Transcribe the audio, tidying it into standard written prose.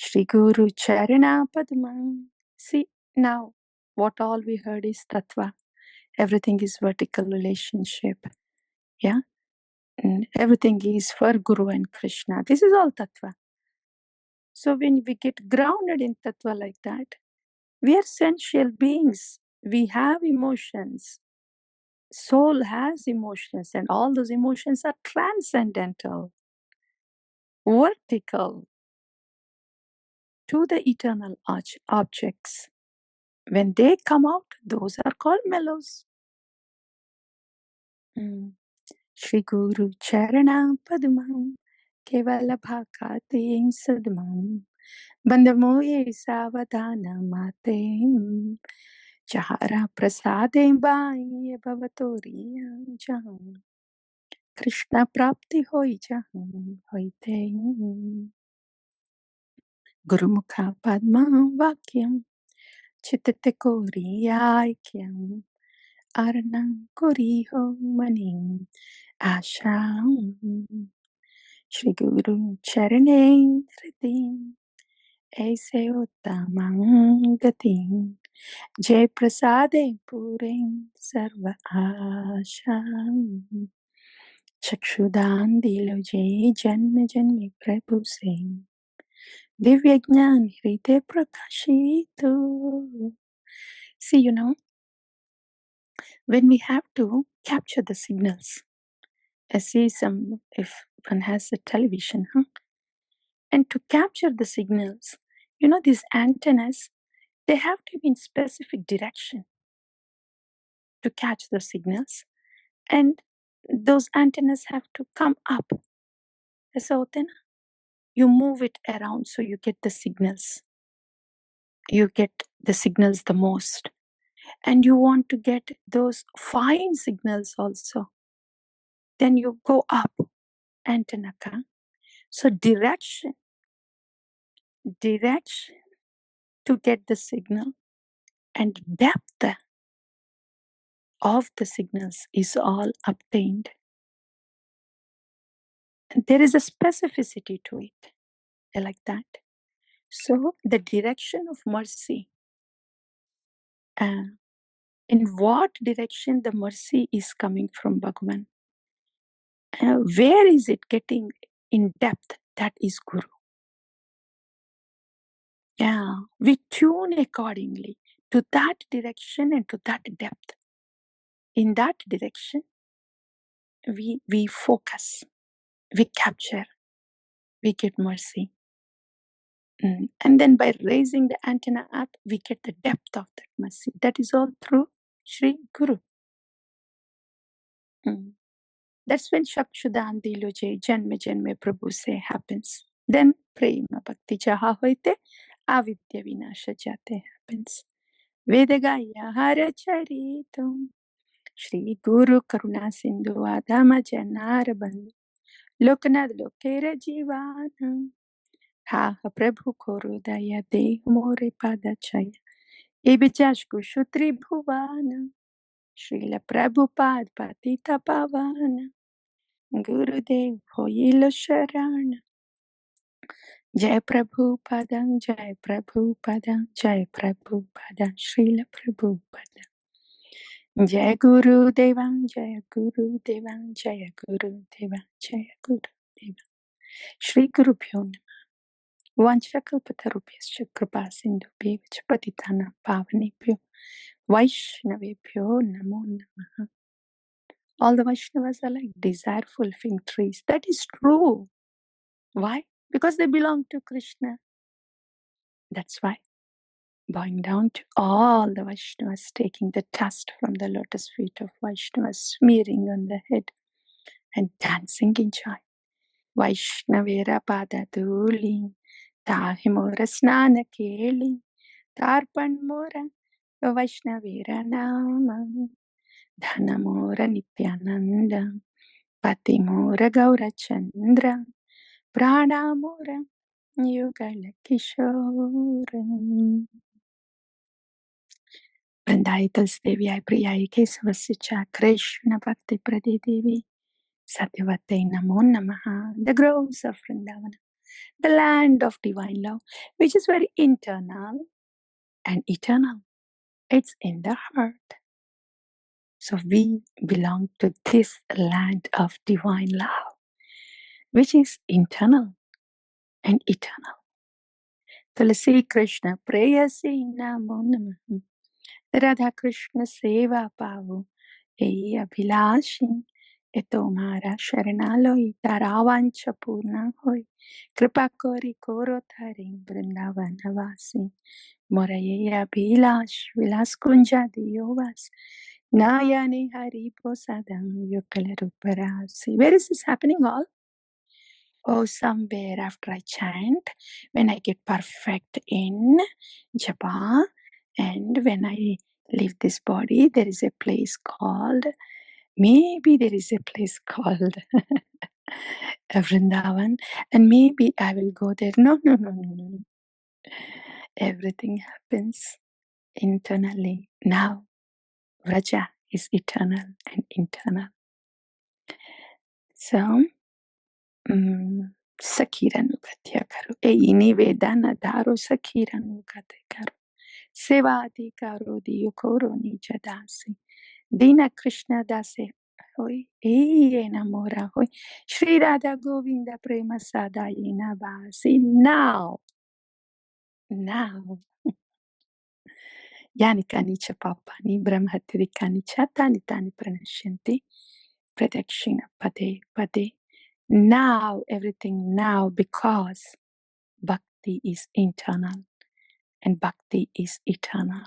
Shri Guru Charana Padma. See, now what all we heard is Tattva. Everything is vertical relationship. Yeah. And everything is for Guru and Krishna. This is all Tattva. So when we get grounded in Tattva like that, we are sensual beings. We have emotions. Soul has emotions, and all those emotions are transcendental, vertical to the eternal objects. When they come out, those are called mellows. Shri Guru Charana Padmam Kevala Bhakatim Sadmam Bandamoye Savadana Matem Chahara Prasadem Bai Bhavatoriya Jam Krishna Prapti Hoi Jam Hoite Gurumukha Padma Vakyam Chitate Koriyaikyam Arnam Koriho Manim Asham Shri Guru Charane Hritim Aise Uttamang Gatim Jai Prasade Purim Sarva Asham Chakshudan Dilo Jai Janme Janme Prabhu Singh Divya Jnani Hride Prakashito. See, when we have to capture the signals, I see if one has a television, and to capture the signals, these antennas, they have to be in specific direction to catch the signals, and those antennas have to come up. So then you move it around so you get the signals. You get the signals the most. And you want to get those fine signals also. Then you go up, antenna. So direction to get the signal, and depth of the signals is all obtained. And there is a specificity to it. I like that. So the direction of mercy, in what direction the mercy is coming from Bhagavan, where is it getting in depth, that is Guru. Yeah, we tune accordingly to that direction and to that depth. In that direction, we focus, we capture, we get mercy. And then by raising the antenna up, we get the depth of that mercy. That is all through Shri Guru. That's when Shakshudan Dilo Jai Janme Janme Prabhu say happens. Then Prema Bhakti Jaha Hoite Avidya Vinasha Jate happens. Vedagaya Hara Charitam Shri Guru Karuna Sindhu Adama Janara Bandhu Lokanath Lokera Jivanam Ha Prabhu Korudaya De More Padachaya Ebijashku Shutri Bhuvana Srila Prabhupada Patita Pavana Gurudev Hoyilo Sharana Jai Prabhupada Jai Prabhupada Jai Prabhupada Srila Prabhupada Jai Guru Devan Jai Guru Devan Jai Guru Devan Jai Guru Devan Shri Guru Bhyo Vanchakalpatarubhyascha Kripa Sindhubhyo Patitana Pavanebhyo Vaishnavebhyo Namo Namaha. All the Vaishnavas are like desireful fig trees. That is true. Why? Because they belong to Krishna. That's why. Bowing down to all the Vaishnavas, taking the dust from the lotus feet of Vaishnavas, smearing on the head and dancing in joy. Vaishnavera pada dhuli, tahimora snana keli, tarpan mora, Vaishnavera nama, dhanamora nityananda, patimora gaura chandra, pranamora yugala kishoram. Vrindai Tulsidevi Priyai Kesavasya Krishna Bhakti Prade Devi Satyavate Namo Namaha. The groves of Vrindavana the land of divine love, which is very internal and eternal. It's in the heart. So we belong to this land of divine love, which is internal and eternal. Tulasi Krishna Prayasi Namo Namaha. Radha Krishna Seva Pavu Ei Abhilashi એ તો મારા શરણાલય તારા વાંછા પૂર્ણ હોય કૃપા કરી કોરો તારી વૃંદાવન વાસી મોરા એ અભિલાષ વિલાસ કુંજા દિયો વાસ નાયાને Hari પ્રસાદં યુગલ રૂપરાસી. Where is this happening all? Oh, somewhere after I chant, when I get perfect in japa, and when I leave this body, there is a place called, maybe there is a place called Vrindavan, and maybe I will go there. No. Everything happens internally. Now, Vraja is eternal and internal. So, સખીરનુગત્ય કરો એ નિવેદન ધારો સખીરનુગત કરો સેવાધિકારો દિયો કોરો નિજ દાસી દીન કૃષ્ણ દાસે હોય એના મોરા હોય શ્રી રાધા ગોવિંદ પ્રેમ સાદા એના વાસી. Now यानि कानि च पापानि ब्रह्महत्यादिकानि च तानि तानि प्रणश्यन्ति प्रदक्षिण पदे पदे. Now, everything now, because Bhakti is internal and Bhakti is eternal.